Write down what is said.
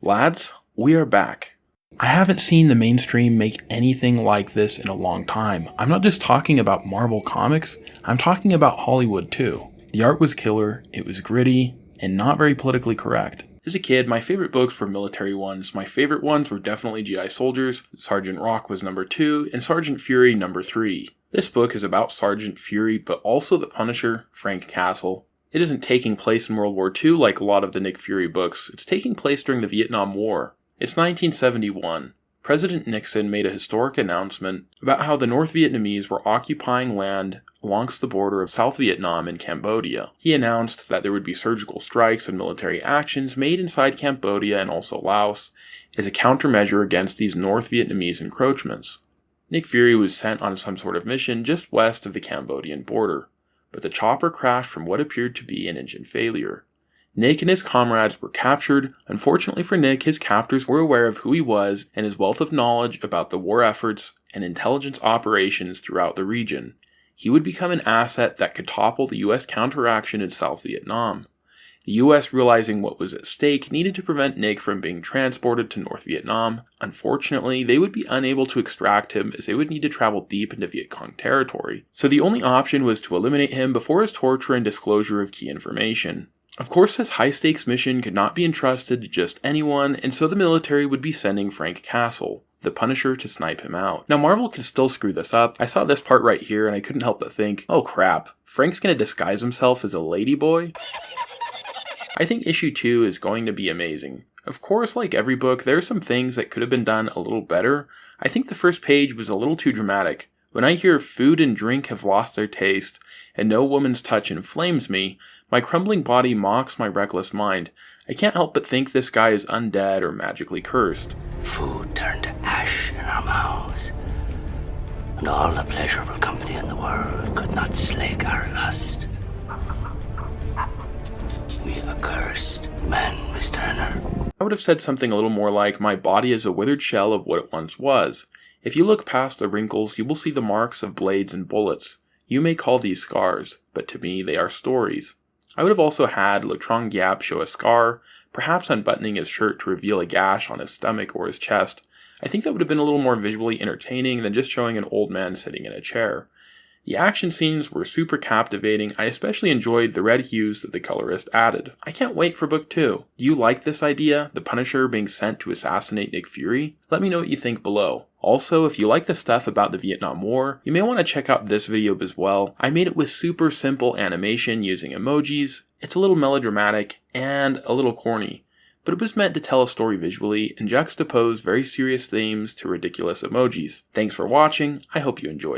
Lads, we are back. I haven't seen the mainstream make anything like this in a long time. I'm not just talking about Marvel Comics, I'm talking about Hollywood too. The art was killer, it was gritty, and not very politically correct. As a kid, my favorite books were military ones. My favorite ones were definitely GI Soldiers, Sergeant Rock was number 2, and Sergeant Fury number 3. This book is about Sergeant Fury, but also the Punisher, Frank Castle. It isn't taking place in World War II like a lot of the Nick Fury books, it's taking place during the Vietnam War. It's 1971. President Nixon made a historic announcement about how the North Vietnamese were occupying land along the border of South Vietnam and Cambodia. He announced that there would be surgical strikes and military actions made inside Cambodia and also Laos as a countermeasure against these North Vietnamese encroachments. Nick Fury was sent on some sort of mission just west of the Cambodian border, but the chopper crashed from what appeared to be an engine failure. Nick and his comrades were captured. Unfortunately for Nick, his captors were aware of who he was and his wealth of knowledge about the war efforts and intelligence operations throughout the region. He would become an asset that could topple the US counteraction in South Vietnam. The US, realizing what was at stake, needed to prevent Nick from being transported to North Vietnam. Unfortunately, they would be unable to extract him as they would need to travel deep into Viet Cong territory. So the only option was to eliminate him before his torture and disclosure of key information. Of course, this high-stakes mission could not be entrusted to just anyone, and so the military would be sending Frank Castle, the Punisher, to snipe him out. Now, Marvel could still screw this up. I saw this part right here and I couldn't help but think, oh crap, Frank's gonna disguise himself as a ladyboy? I think issue 2 is going to be amazing. Of course, like every book, there are some things that could have been done a little better. I think the first page was a little too dramatic. When I hear food and drink have lost their taste, and no woman's touch inflames me, my crumbling body mocks my reckless mind. I can't help but think this guy is undead or magically cursed. Food turned to ash in our mouths, and all the pleasurable company in the world could not slake our lust. We accursed men, Miss Turner. I would have said something a little more like, my body is a withered shell of what it once was. If you look past the wrinkles, you will see the marks of blades and bullets. You may call these scars, but to me they are stories. I would have also had Le Trong Giap show a scar, perhaps unbuttoning his shirt to reveal a gash on his stomach or his chest. I think that would have been a little more visually entertaining than just showing an old man sitting in a chair. The action scenes were super captivating. I especially enjoyed the red hues that the colorist added. I can't wait for book 2. Do you like this idea, the Punisher being sent to assassinate Nick Fury? Let me know what you think below. Also, if you like the stuff about the Vietnam War, you may want to check out this video as well. I made it with super simple animation using emojis. It's a little melodramatic and a little corny, but it was meant to tell a story visually and juxtapose very serious themes to ridiculous emojis. Thanks for watching, I hope you enjoyed it.